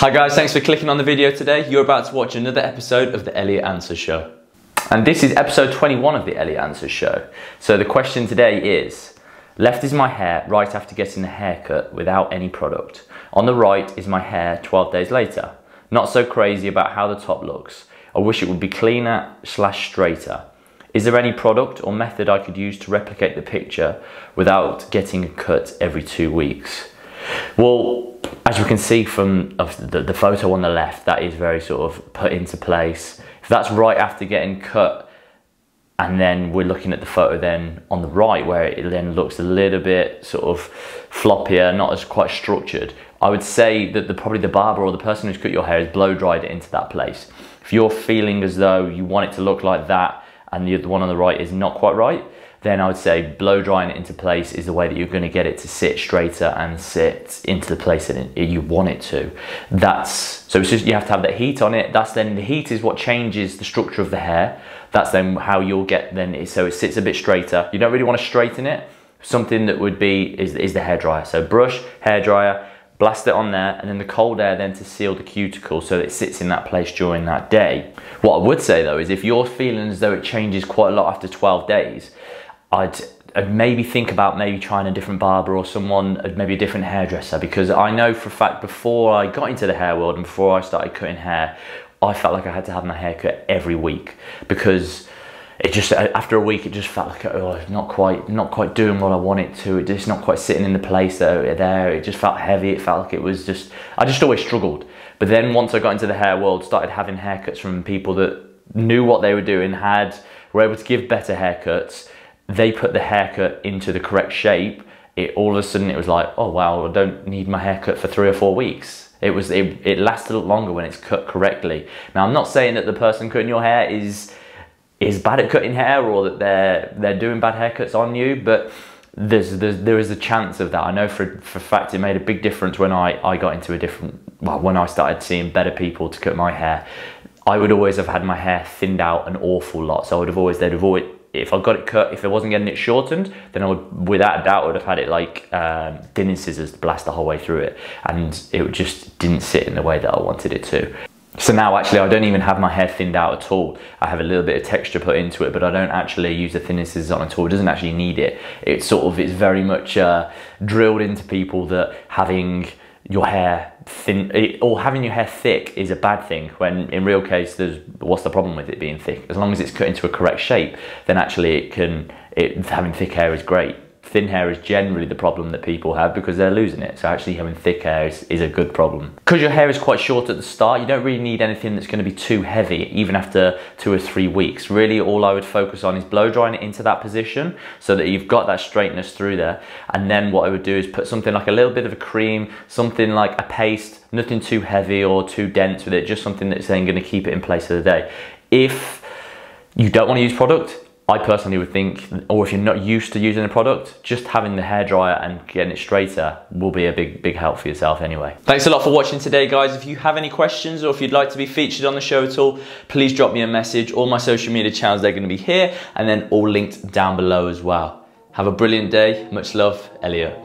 Hi guys, thanks for clicking on the video today. You're about to watch another episode of the Elliot Answers Show. And this is episode 21 of the Elliot Answers Show. So the question today is, left is my hair right after getting a haircut without any product. On the right is my hair 12 days later. Not so crazy about how the top looks. I wish it would be cleaner / straighter. Is there any product or method I could use to replicate the picture without getting a cut every 2 weeks? Well, as you can see from the photo on the left, that is very sort of put into place. If that's right after getting cut, and then we're looking at the photo then on the right where it then looks a little bit sort of floppier, not as quite structured, I would say that probably the barber or the person who's cut your hair has blow dried it into that place. If you're feeling as though you want it to look like that and the one on the right is not quite right, then I would say blow drying it into place is the way that you're going to get it to sit straighter and sit into the place that you want it to. So it's just, you have to have that heat on it. That's then, the heat is what changes the structure of the hair. That's then how you'll get so it sits a bit straighter. You don't really want to straighten it. Something that would be is the hairdryer. So brush, hairdryer, blast it on there, and then the cold air then to seal the cuticle so that it sits in that place during that day. What I would say though is if you're feeling as though it changes quite a lot after 12 days, I'd maybe think about maybe trying a different barber or someone, maybe a different hairdresser, because I know for a fact before I got into the hair world and before I started cutting hair, I felt like I had to have my hair cut every week, because it just, after a week, it just felt like, oh, it's not quite doing what I want it to. It's just not quite sitting in the place there. It just felt heavy. It felt like it was just, I just always struggled. But then once I got into the hair world, started having haircuts from people that knew what they were doing, were able to give better haircuts. They put the haircut into the correct shape. All of a sudden it was like, oh wow, I don't need my haircut for 3 or 4 weeks. It lasts a little longer when it's cut correctly. Now I'm not saying that the person cutting your hair is bad at cutting hair or that they're doing bad haircuts on you, but there is a chance of that. I know for a fact it made a big difference when I got into when I started seeing better people to cut my hair. I would always have had my hair thinned out an awful lot, so if I got it cut, if I wasn't getting it shortened, then I would, without a doubt, would have had it like thinning scissors to blast the whole way through it, and it just didn't sit in the way that I wanted it to. So now actually I don't even have my hair thinned out at all. I have a little bit of texture put into it, but I don't actually use the thinning scissors on at all. It doesn't actually need it. It's very much drilled into people that having your hair thin or having your hair thick is a bad thing, when in real case what's the problem with it being thick? As long as it's cut into a correct shape, then actually having thick hair is great. Thin hair is generally the problem that people have because they're losing it. So actually having thick hair is a good problem. Because your hair is quite short at the start, you don't really need anything that's going to be too heavy even after 2 or 3 weeks. Really all I would focus on is blow drying it into that position so that you've got that straightness through there. And then what I would do is put something like a little bit of a cream, something like a paste, nothing too heavy or too dense with it, just something that's then going to keep it in place for the day. If you don't want to use product, I personally would think, or if you're not used to using a product, just having the hairdryer and getting it straighter will be a big help for yourself anyway. Thanks a lot for watching today, guys. If you have any questions or if you'd like to be featured on the show at all, please drop me a message. All my social media channels, they're going to be here and then all linked down below as well. Have a brilliant day. Much love, Elliot.